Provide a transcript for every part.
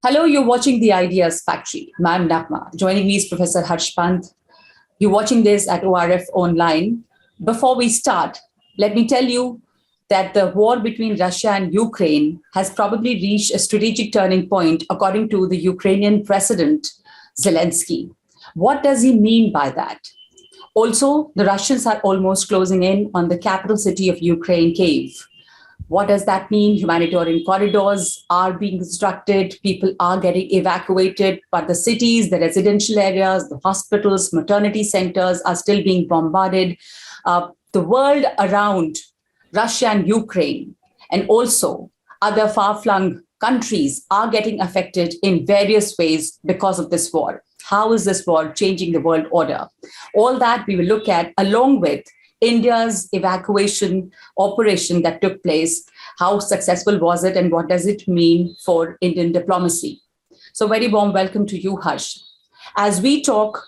Hello, you're watching the Ideas Factory. I'm Naghma. Joining me is Professor Pant. You're watching this at ORF Online. Before we start, let me tell you that the war between Russia and Ukraine has probably reached a strategic turning point, according to the Ukrainian President Zelensky. What does he mean by that? Also, the Russians are almost closing in on the capital city of Ukraine, Kyiv. What does that mean? Humanitarian corridors are being constructed, people are getting evacuated, but the cities, the residential areas, the hospitals, maternity centers are still being bombarded. The world around Russia and Ukraine, and also other far-flung countries, are getting affected in various ways because of this war. How is this war changing the world order? All that we will look at, along with India's evacuation operation that took place. How successful was it, and what does it mean for Indian diplomacy? So very warm welcome to you, Harsh. As we talk,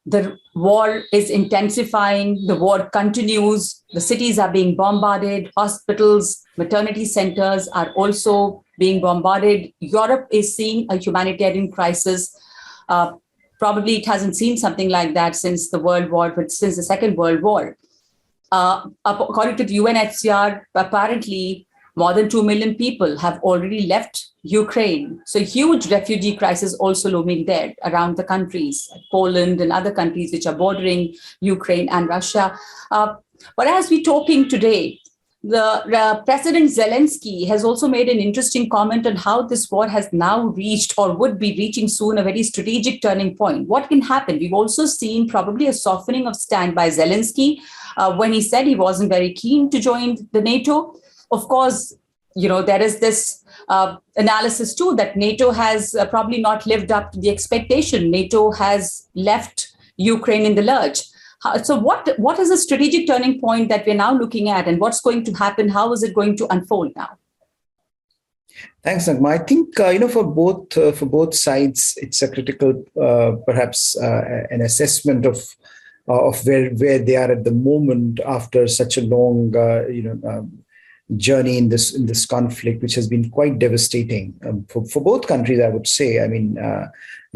the war is intensifying, the war continues, the cities are being bombarded, hospitals, maternity centers are also being bombarded. Europe is seeing a humanitarian crisis. Probably it hasn't seen something like that since the World War, but since the Second World War. According to the UNHCR, apparently more than 2 million people have already left Ukraine. So huge refugee crisis also looming there around the countries, like Poland and other countries which are bordering Ukraine and Russia. But as we're talking today, the President Zelensky has also made an interesting comment on how this war has now reached, or would be reaching soon, a very strategic turning point. What can happen? We've also seen probably a softening of stand by Zelensky when he said he wasn't very keen to join the NATO. Of course, there is this analysis too that NATO has probably not lived up to the expectation. NATO has left Ukraine in the lurch. So what is the strategic turning point that we're now looking at, and what's going to happen? How is it going to unfold now? Thanks, Naghma. I think for both sides, it's a critical, perhaps an assessment of where they are at the moment after such a long journey in this conflict, which has been quite devastating for both countries, I would say. I mean,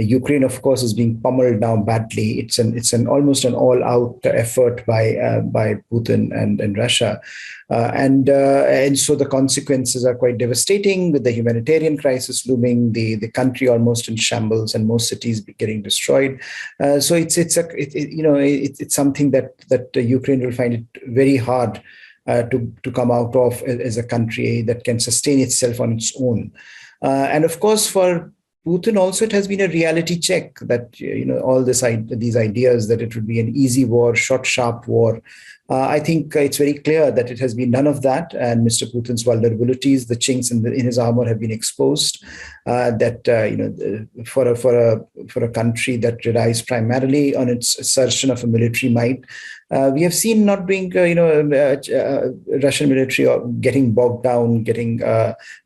Ukraine, of course, is being pummeled now badly. It's an almost an all-out effort by Putin and Russia, and so the consequences are quite devastating, with the humanitarian crisis looming, the country almost in shambles, and most cities getting destroyed. So it's something that Ukraine will find it very hard to come out of as a country that can sustain itself on its own. And of course, for Putin also, it has been a reality check that, all these ideas that it would be an easy war, short, sharp war. I think it's very clear that it has been none of that. And Mr. Putin's vulnerabilities, the chinks in his armor, have been exposed. For a country that relies primarily on its assertion of a military might, we have seen not being, Russian military getting bogged down, getting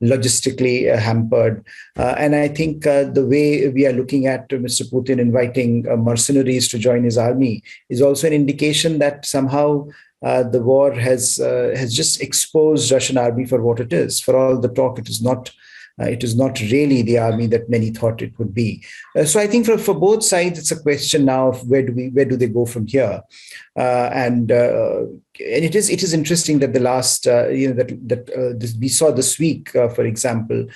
logistically hampered. And I think the way we are looking at Mr. Putin inviting mercenaries to join his army is also an indication that somehow the war has just exposed Russian army for what it is. For all the talk, it is not really the army that many thought it would be. So I think for both sides, it's a question now of where do they go from here, and it is interesting that the last we saw this week, for example,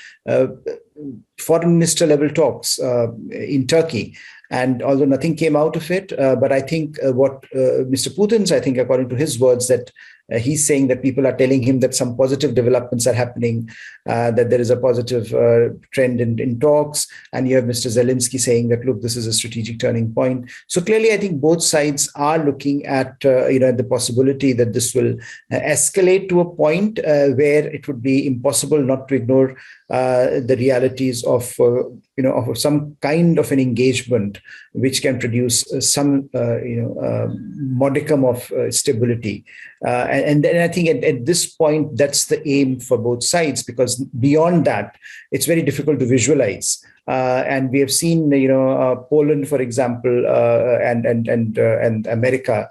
foreign minister level talks in Turkey. And although nothing came out of it, but I think what Mr. Putin's, I think, according to his words, that he's saying that people are telling him that some positive developments are happening, that there is a positive trend in talks. And you have Mr. Zelensky saying that, look, this is a strategic turning point. So clearly, I think both sides are looking at the possibility that this will escalate to a point where it would be impossible not to ignore the realities of of some kind of an engagement which can produce some modicum of stability. And then I think at this point, that's the aim for both sides, because beyond that, it's very difficult to visualize. And we have seen, Poland, for example, and America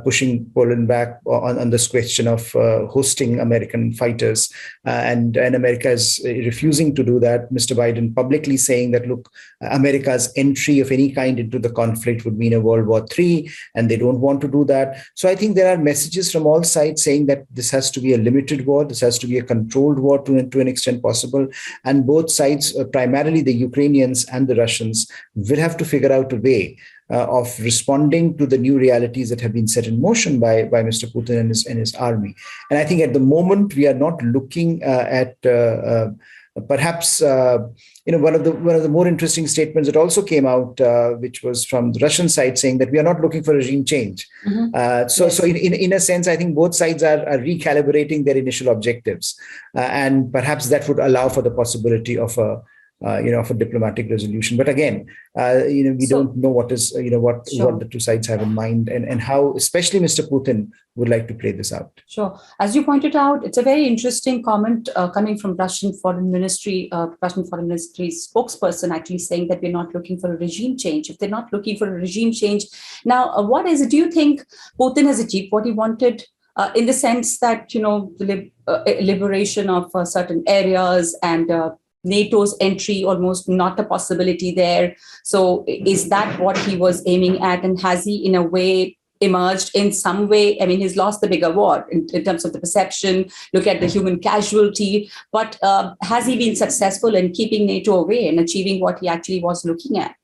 pushing Poland back on this question of hosting American fighters. And America is refusing to do that. Mr. Biden publicly saying that, look, America's entry of any kind into the conflict would mean a World War III, and they don't want to do that. So I think there are messages from all sides saying that this has to be a limited war, this has to be a controlled war to an extent possible. And both sides, primarily the Ukrainians and the Russians, will have to figure out a way of responding to the new realities that have been set in motion by Mr. Putin and his army. And I think at the moment we are not looking at perhaps one of the more interesting statements that also came out, which was from the Russian side, saying that we are not looking for regime change. Mm-hmm. So in a sense, I think both sides are recalibrating their initial objectives, and perhaps that would allow for the possibility of a diplomatic resolution. But again, we don't know what is, what the two sides have in mind, and how, especially Mr. Putin, would like to play this out. Sure. As you pointed out, it's a very interesting comment coming from Russian Foreign Ministry spokesperson, actually saying that we're not looking for a regime change. If they're not looking for a regime change, now what is it? Do you think Putin has achieved what he wanted? In the sense that, the liberation of certain areas and NATO's entry almost not a possibility there. So is that what he was aiming at? And has he, in a way, emerged in some way? I mean, he's lost the bigger war in terms of the perception, look at the human casualty, but has he been successful in keeping NATO away and achieving what he actually was looking at?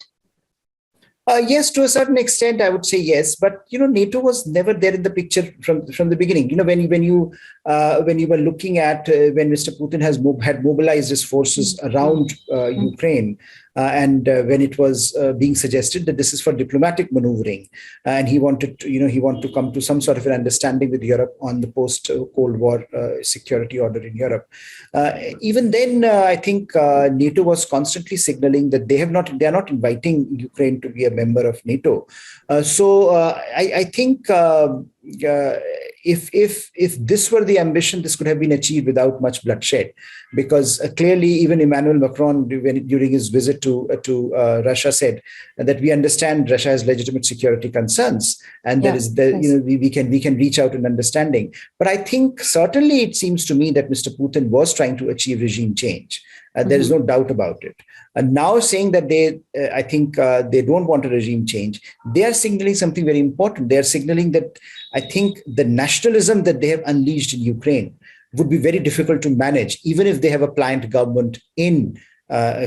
Yes, to a certain extent, I would say yes. But NATO was never there in the picture from the beginning. When you were looking at when Mr. Putin had mobilized his forces around Ukraine, and when it was being suggested that this is for diplomatic maneuvering, and he wanted to come to some sort of an understanding with Europe on the post-Cold War security order in Europe. Even then, I think NATO was constantly signaling that they are not inviting Ukraine to be a member of NATO. So I think if this were the ambition, this could have been achieved without much bloodshed, because clearly even Emmanuel Macron, during his visit to Russia, said that we understand Russia has legitimate security concerns, and we can reach out in understanding. But I think certainly it seems to me that Mr. Putin was trying to achieve regime change. There is no doubt about it. And now saying that they don't want a regime change, they are signaling something very important. They are signaling that I think the nationalism that they have unleashed in Ukraine would be very difficult to manage, even if they have a pliant government in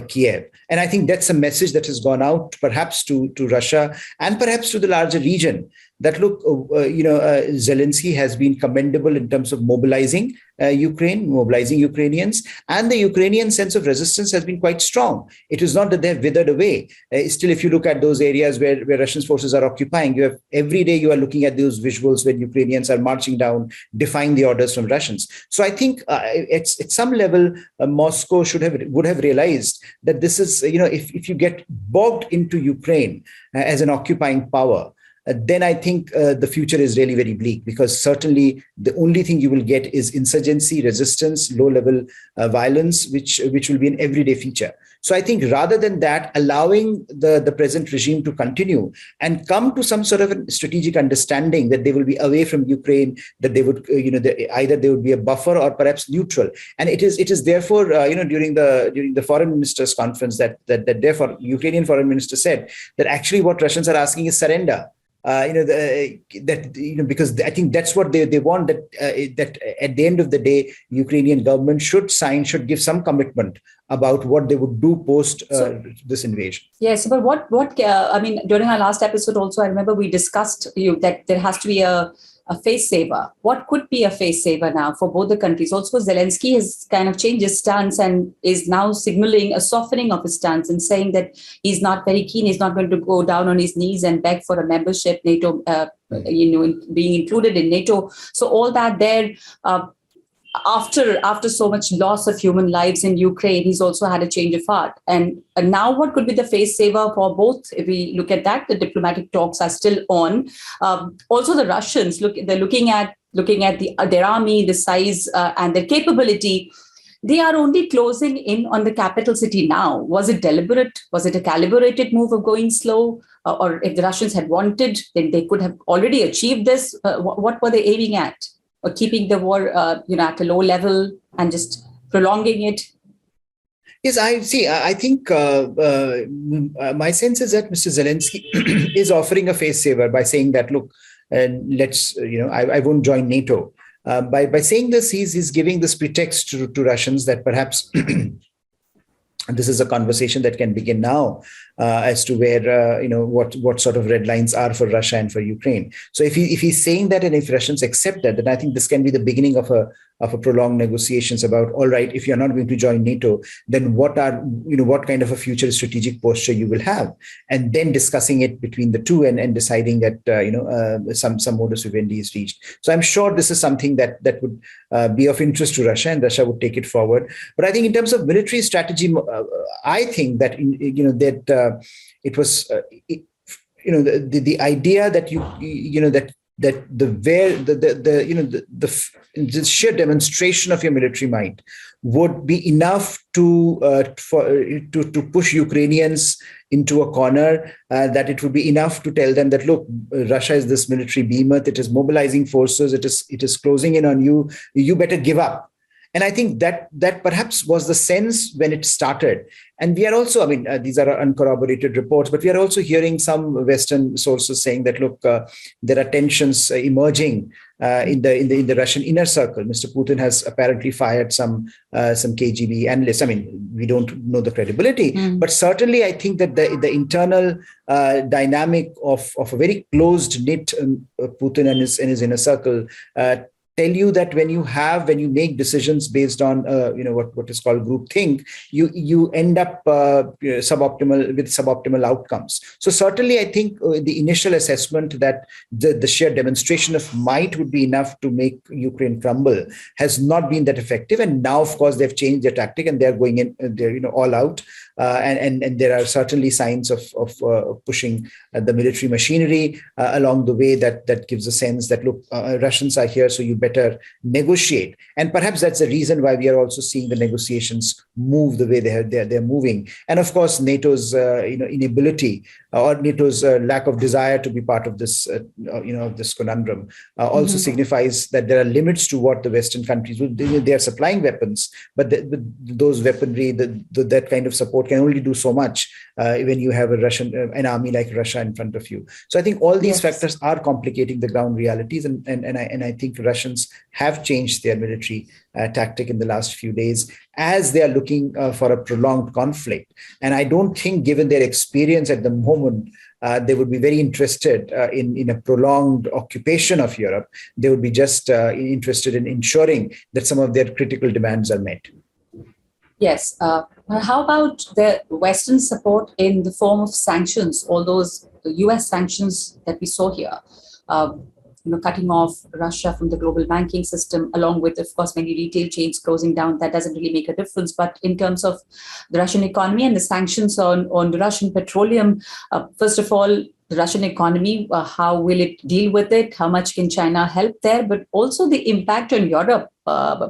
Kiev. And I think that's a message that has gone out perhaps to Russia and perhaps to the larger region, that look, Zelensky has been commendable in terms of mobilizing Ukrainians, and the Ukrainian sense of resistance has been quite strong. It is not that they have withered away. Still, if you look at those areas where Russian forces are occupying, every day you are looking at those visuals when Ukrainians are marching down, defying the orders from Russians. So I think at some level, Moscow would have realized that this is, if you get bogged into Ukraine as an occupying power, then I think the future is really very bleak, because certainly the only thing you will get is insurgency, resistance, low-level violence, which will be an everyday feature. So I think rather than that, allowing the present regime to continue and come to some sort of a strategic understanding that they will be away from Ukraine, that they would, either they would be a buffer or perhaps neutral. And it is therefore, during the foreign ministers' conference that therefore Ukrainian foreign minister said that actually what Russians are asking is surrender. Because I think that's what they want, that at the end of the day, Ukrainian government should give some commitment about what they would do post this invasion. Yes, but what during our last episode also, I remember we discussed that there has to be a face saver. What could be a face saver now for both the countries? Also, Zelensky has kind of changed his stance and is now signaling a softening of his stance and saying that he's not very keen. He's not going to go down on his knees and beg for a membership, NATO, being included in NATO. So all that there, after so much loss of human lives in Ukraine, he's also had a change of heart. And now what could be the face saver for both? If we look at that, the diplomatic talks are still on. Also, the Russians, they're looking at their army, the size and their capability. they are only closing in on the capital city now. Was it deliberate? Was it a calibrated move of going slow? Or if the Russians had wanted, then they could have already achieved this. What were they aiming at? Or keeping the war, at a low level and just prolonging it? Yes, I see. I think my sense is that Mr. Zelensky is offering a face saver by saying that, look, I won't join NATO. By saying this, he's giving this pretext to Russians that perhaps this is a conversation that can begin now as to where what sort of red lines are for Russia and for Ukraine. So if he's saying that, and if Russians accept that, then I think this can be the beginning of a prolonged negotiations about, all right, if you're not going to join NATO, then what kind of a future strategic posture you will have, and then discussing it between the two and deciding that some modus vivendi is reached. So I'm sure this is something that would be of interest to Russia, and Russia would take it forward. But I think in terms of military strategy, I think that it was the idea that the sheer demonstration of your military might would be enough to push Ukrainians into a corner, that it would be enough to tell them that, look, Russia is this military behemoth, it is mobilizing forces, it is closing in on you, you better give up. And I think that perhaps was the sense when it started. And we are also, these are uncorroborated reports, but we are also hearing some Western sources saying that, look, there are tensions emerging in the Russian inner circle. Mr. Putin has apparently fired some KGB analysts. We don't know the credibility, but certainly I think that the internal dynamic of a very closed knit Putin and his inner circle tell you that when you make decisions based on what is called groupthink, you end up suboptimal outcomes. So certainly, I think the initial assessment that the sheer demonstration of might would be enough to make Ukraine crumble has not been that effective. And now, of course, they've changed their tactic and they're going in, they're all out. And there are certainly signs of pushing the military machinery along the way that gives a sense that, look, Russians are here, so you better negotiate. And perhaps that's the reason why we are also seeing the negotiations move the way they're moving. And of course, NATO's inability or NATO's lack of desire to be part of this this conundrum also signifies that there are limits to what the Western countries will. They are supplying weapons, but those weaponry, that kind of support can only do so much when you have an army like Russia in front of you. So I think all these factors are complicating the ground realities, and I think Russians have changed their military tactic in the last few days as they are looking for a prolonged conflict. And I don't think, given their experience at the moment, they would be very interested in a prolonged occupation of Europe. They would be just interested in ensuring that some of their critical demands are met. Yes. How about the Western support in the form of sanctions, all those US sanctions that we saw here? Cutting off Russia from the global banking system, along with, of course, many retail chains closing down. That doesn't really make a difference. But in terms of the Russian economy and the sanctions on the Russian petroleum, first of all, the Russian economy, how will it deal with it? How much can China help there? But also the impact on Europe.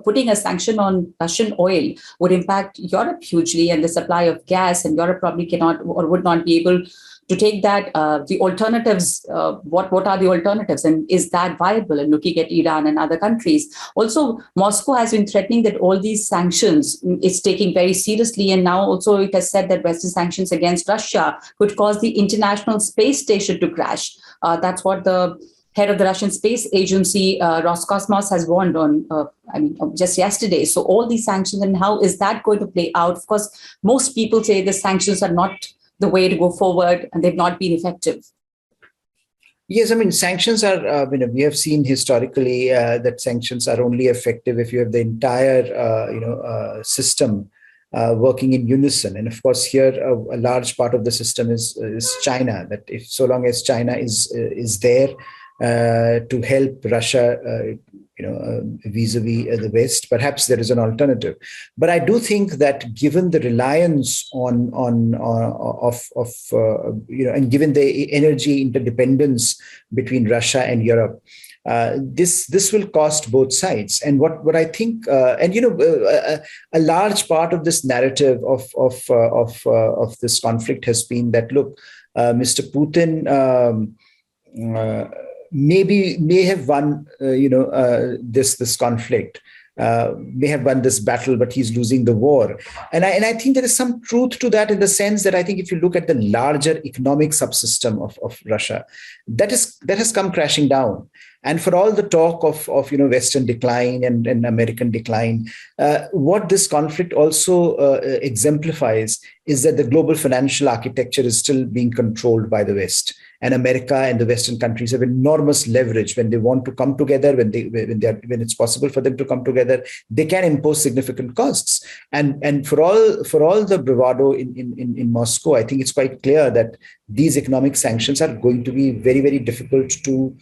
Putting a sanction on Russian oil would impact Europe hugely, and the supply of gas, and Europe probably cannot or would not be able to take that. The alternatives, what are the alternatives, and is that viable? And looking at Iran and other countries. Also, Moscow has been threatening that all these sanctions is taking very seriously, and now also it has said that Western sanctions against Russia could cause the International Space Station to crash. That's what the head of the Russian space agency, Roscosmos, has warned on, just yesterday. So all these sanctions, and how is that going to play out? Of course, most people say the sanctions are not the way to go forward, and they've not been effective. Yes, sanctions are, we have seen historically that sanctions are only effective if you have the entire, system working in unison. And of course, here a large part of the system is China, that if so long as China is there to help Russia, vis-a-vis the West, perhaps there is an alternative. But I do think that given the reliance and given the energy interdependence between Russia and Europe, this will cost both sides. And what I think, a large part of this narrative of this conflict has been that, look, Mr. Putin may have won, this conflict. May have won this battle, but he's losing the war. And I think there is some truth to that, in the sense that I think if you look at the larger economic subsystem of Russia, that has come crashing down. And for all the talk of Western decline and American decline, what this conflict also exemplifies is that the global financial architecture is still being controlled by the West. And America and the Western countries have enormous leverage when they want to come together, when it's possible for them to come together. They can impose significant costs. And for all the bravado in Moscow, I think it's quite clear that these economic sanctions are going to be very, very difficult to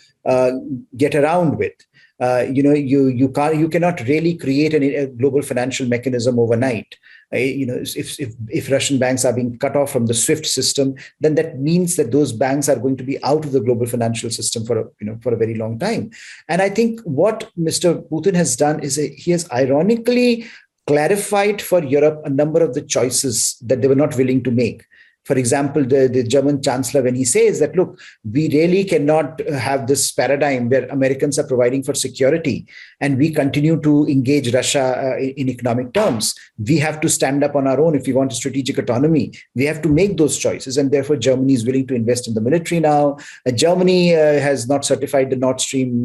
get around with. You cannot really create a global financial mechanism overnight. If Russian banks are being cut off from the SWIFT system, then that means that those banks are going to be out of the global financial system for a very long time. And I think what Mr. Putin has done is he has ironically clarified for Europe a number of the choices that they were not willing to make. For example, the German chancellor, when he says that, look, we really cannot have this paradigm where Americans are providing for security and we continue to engage Russia in economic terms. We have to stand up on our own if we want a strategic autonomy. We have to make those choices. And therefore, Germany is willing to invest in the military now. Germany has not certified the Nord Stream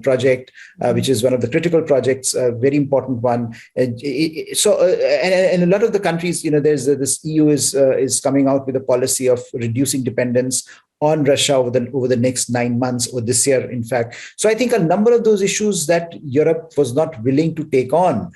project, which is one of the critical projects, a very important one. And a lot of the countries, there's this EU is coming out with a policy of reducing dependence on Russia over the next 9 months, or this year, in fact. So I think a number of those issues that Europe was not willing to take on,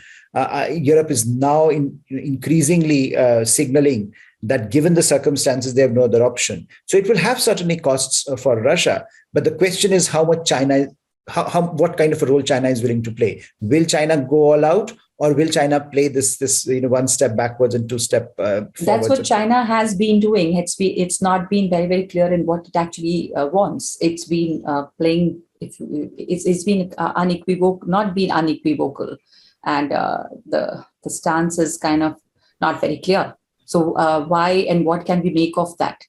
Europe is now increasingly signaling that given the circumstances, they have no other option. So it will have certainly costs for Russia. But the question is how much what kind of a role China is willing to play. Will China go all out? Or will China play this one step backwards and two step forwards? That's what China has been doing. It's not been very, very clear in what it actually wants. It's been playing. It's been unequivocal, not been unequivocal, and the stance is kind of not very clear. So why and what can we make of that?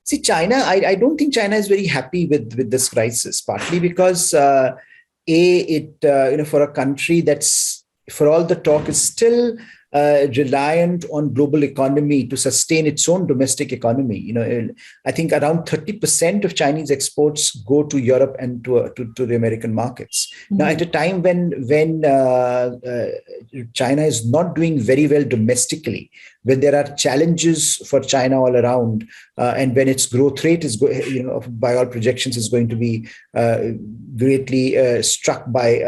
See, China. I don't think China is very happy with this crisis. Partly because for a country that's, for all the talk, is still reliant on global economy to sustain its own domestic economy. I think around 30% of Chinese exports go to Europe and to the American markets. Mm-hmm. Now, at a time when China is not doing very well domestically, when there are challenges for China all around, and when its growth rate is, by all projections, is going to be greatly struck by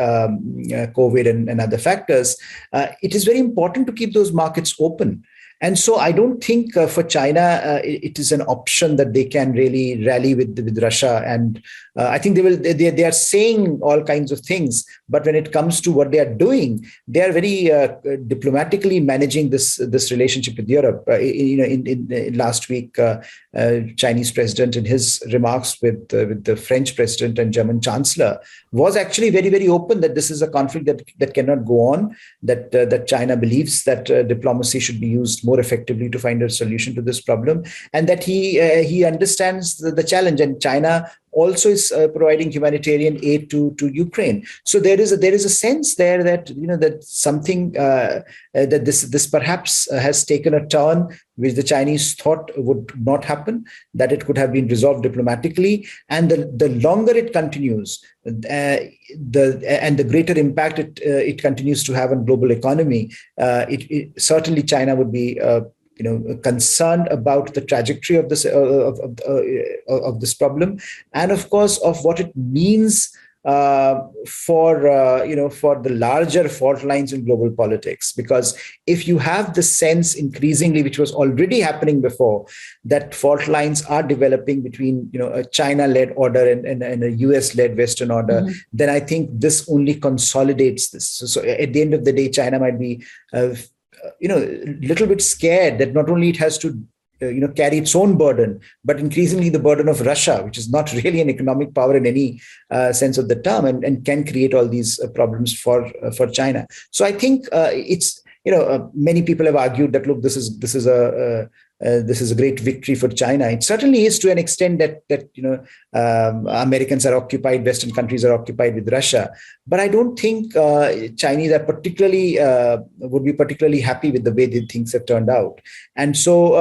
COVID and other factors, it is very important to keep those markets open. And so I don't think for China, it is an option that they can really rally with Russia. And I think they are saying all kinds of things. But when it comes to what they are doing, they are very diplomatically managing this relationship with Europe. In last week, Chinese president, in his remarks with the French president and German chancellor, was actually very, very open that this is a conflict that cannot go on, that China believes that diplomacy should be used more effectively to find a solution to this problem, and that he understands the challenge. And China also is providing humanitarian aid to Ukraine. So there is a sense there that that something that this perhaps has taken a turn which the Chinese thought would not happen, that it could have been resolved diplomatically. And the longer it continues, the greater impact it continues to have on global economy, certainly China would be concerned about the trajectory of this this problem, and of course of what it means for the larger fault lines in global politics. Because if you have the sense increasingly, which was already happening before, that fault lines are developing between a China-led order and a US-led Western order, mm-hmm. then I think this only consolidates this. So at the end of the day, China might be little bit scared that not only it has to carry its own burden, but increasingly the burden of Russia, which is not really an economic power in any sense of the term, and can create all these problems for China. So I think it's many people have argued that look, this is a great victory for China. It certainly is to an extent that Americans are occupied, Western countries are occupied with Russia. But I don't think Chinese are would be particularly happy with the way the things have turned out. And so,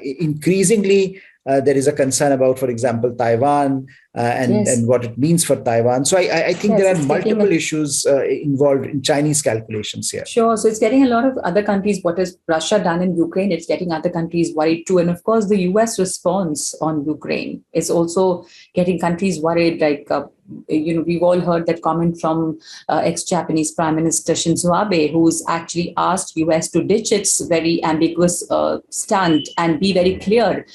increasingly, there is a concern about, for example, Taiwan and what it means for Taiwan. So I think there are multiple issues involved in Chinese calculations here. Sure. So it's getting a lot of other countries. What has Russia done in Ukraine? It's getting other countries worried too. And of course, the US response on Ukraine is also getting countries worried. Like, we've all heard that comment from ex-Japanese Prime Minister Shinzo Abe, who's actually asked US to ditch its very ambiguous stand and be very clear,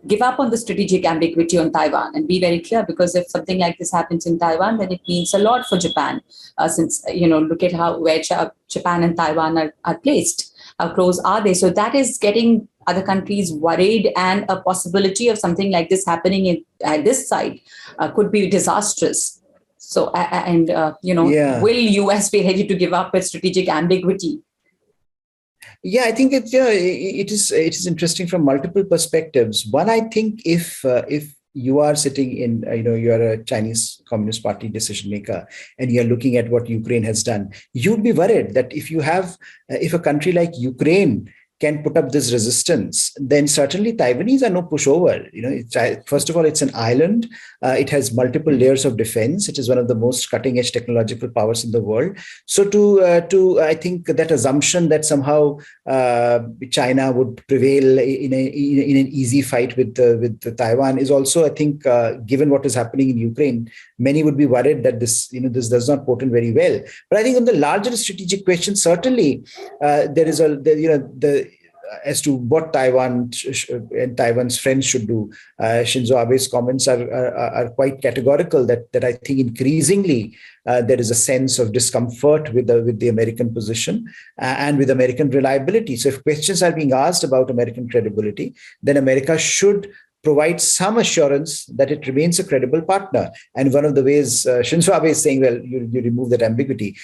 give up on the strategic ambiguity on Taiwan and be very clear, because if something like this happens in Taiwan, then it means a lot for Japan, since, look at where Japan and Taiwan are placed. How close are they? So that is getting other countries worried, and a possibility of something like this happening at this side could be disastrous. So, will US be ready to give up its strategic ambiguity? Yeah, I think it is interesting from multiple perspectives. One, I think if you are sitting in, you're a Chinese Communist Party decision maker and you're looking at what Ukraine has done, you'd be worried that if a country like Ukraine can put up this resistance, then certainly Taiwanese are no pushover. First of all, it's an island. It has multiple layers of defense. It is one of the most cutting-edge technological powers in the world. So to I think that assumption that somehow China would prevail in an easy fight with Taiwan is also, I think, given what is happening in Ukraine, many would be worried that this does not portend very well. But I think on the larger strategic question, certainly there is as to what Taiwan and Taiwan's friends should do. Shinzo Abe's comments are quite categorical that I think increasingly there is a sense of discomfort with the American position and with American reliability. So if questions are being asked about American credibility, then America should provide some assurance that it remains a credible partner. And one of the ways Shinzo Abe is saying, well, you remove that ambiguity.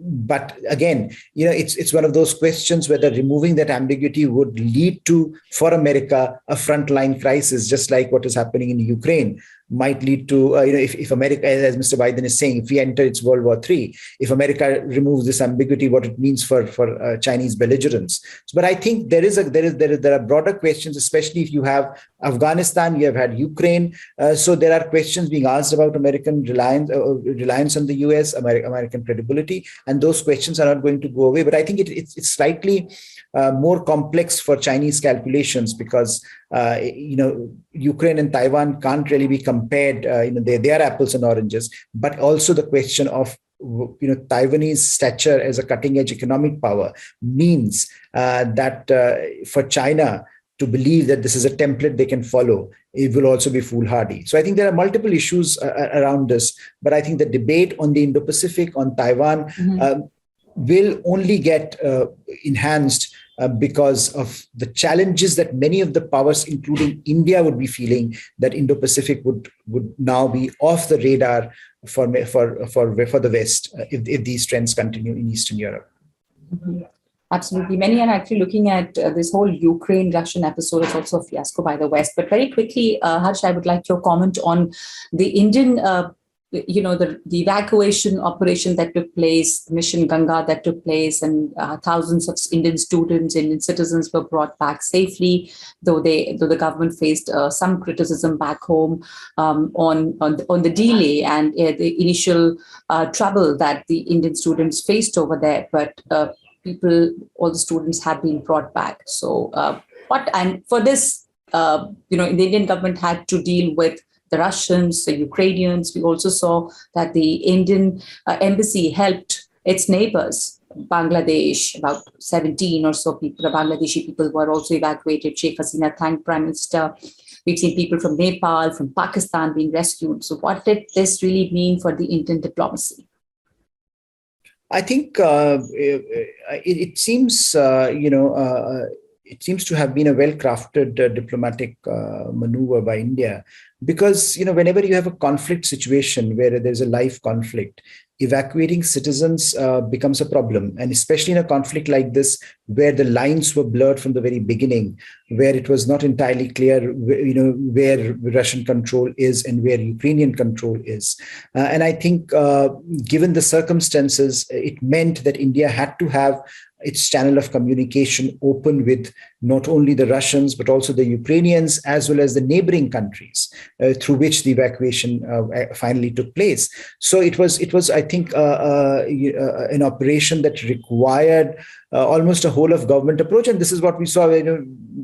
But again, it's one of those questions whether removing that ambiguity would lead to, for America, a frontline crisis, just like what is happening in Ukraine might lead to, if America, as Mr. Biden is saying, if we enter its World War III, if America removes this ambiguity, what it means for Chinese belligerence. But I think there are broader questions, especially if you have Afghanistan, you have had Ukraine. So there are questions being asked about American reliance on the US, American credibility, and those questions are not going to go away. But I think it's slightly more complex for Chinese calculations because Ukraine and Taiwan can't really be compared. They are apples and oranges. But also the question of Taiwanese stature as a cutting-edge economic power means that for China to believe that this is a template they can follow, it will also be foolhardy. So I think there are multiple issues around this. But I think the debate on the Indo-Pacific, on Taiwan, will only get enhanced because of the challenges that many of the powers, including India, would be feeling, that Indo-Pacific would now be off the radar for the West if these trends continue in Eastern Europe. Mm-hmm. Absolutely. Many are actually looking at this whole Ukraine-Russian episode. It's also a fiasco by the West. But very quickly, Harsh, I would like your comment on the Indian the evacuation operation that took place, mission Ganga that took place, and thousands of Indian students, Indian citizens were brought back safely, though the government faced some criticism back home on the delay and the initial trouble that the Indian students faced over there. But all the students have been brought back. So and for this, the Indian government had to deal with the Russians, the Ukrainians. We also saw that the Indian embassy helped its neighbors, Bangladesh. About 17 or so people, the Bangladeshi people, were also evacuated. Sheikh Hasina thanked Prime Minister. We've seen people from Nepal, from Pakistan being rescued. So what did this really mean for the Indian diplomacy? I think it seems, it seems to have been a well-crafted diplomatic maneuver by India, because whenever you have a conflict situation where there's a live conflict, evacuating citizens becomes a problem, and especially in a conflict like this, where the lines were blurred from the very beginning, where it was not entirely clear, where Russian control is and where Ukrainian control is. And I think, given the circumstances, it meant that India had to have its channel of communication open with not only the Russians, but also the Ukrainians, as well as the neighboring countries through which the evacuation finally took place. So it was, I think, an operation that required almost a whole of government approach. And this is what we saw.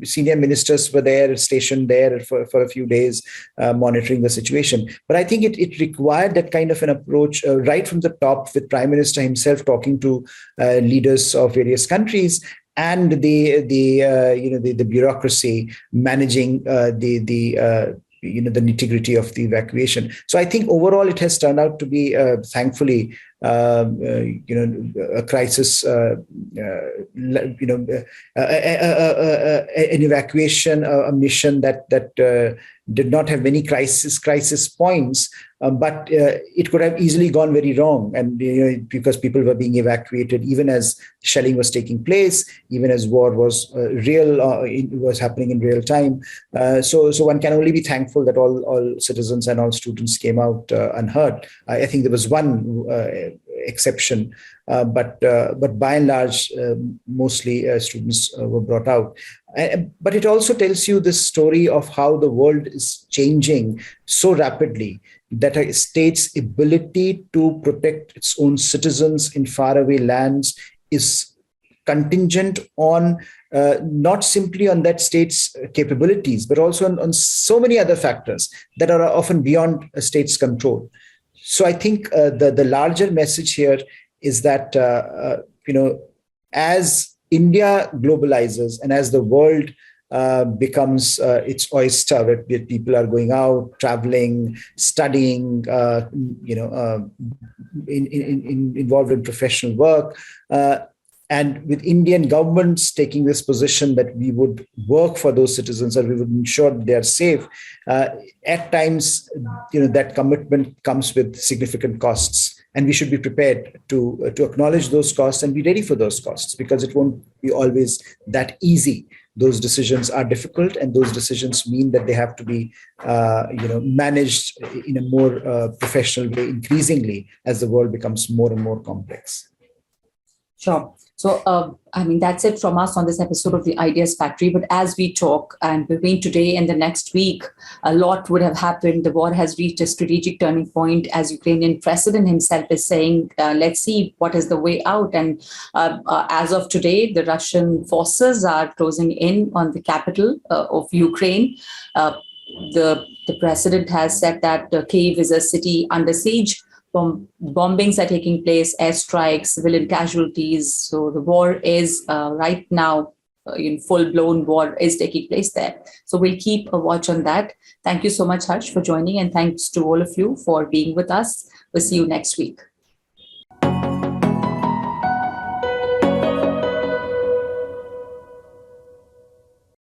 Senior ministers were there, stationed there for a few days, monitoring the situation. But I think it required that kind of an approach right from the top, with Prime Minister himself talking to leaders of various countries, and the bureaucracy managing the nitty-gritty of the evacuation. So I think overall it has turned out to be, thankfully, a crisis, an evacuation, a mission that did not have many crisis points, but it could have easily gone very wrong. And because people were being evacuated, even as shelling was taking place, even as war was was happening in real time. So one can only be thankful that all citizens and all students came out unhurt. I think there was one exception, but by and large, mostly students were brought out. But it also tells you this story of how the world is changing so rapidly, that a state's ability to protect its own citizens in faraway lands is contingent on not simply on that state's capabilities, but also on so many other factors that are often beyond a state's control. So I think the larger message here is that, as India globalizes and as the world becomes its oyster, where people are going out, traveling, studying, involved in professional work, and with Indian governments taking this position that we would work for those citizens, or we would ensure that they are safe, at times, that commitment comes with significant costs. And we should be prepared to acknowledge those costs and be ready for those costs, because it won't be always that easy. Those decisions are difficult, and those decisions mean that they have to be, managed in a more professional way, increasingly, as the world becomes more and more complex. Sure. So, that's it from us on this episode of the Ideas Factory. But as we talk, and between today and the next week, a lot would have happened. The war has reached a strategic turning point, as Ukrainian president himself is saying, let's see what is the way out. And as of today, the Russian forces are closing in on the capital of Ukraine. The president has said that Kyiv is a city under siege. Bombings are taking place, airstrikes, civilian casualties. So the war is right now, full-blown war is taking place there. So we'll keep a watch on that. Thank you so much, Harsh, for joining, and thanks to all of you for being with us. We'll see you next week.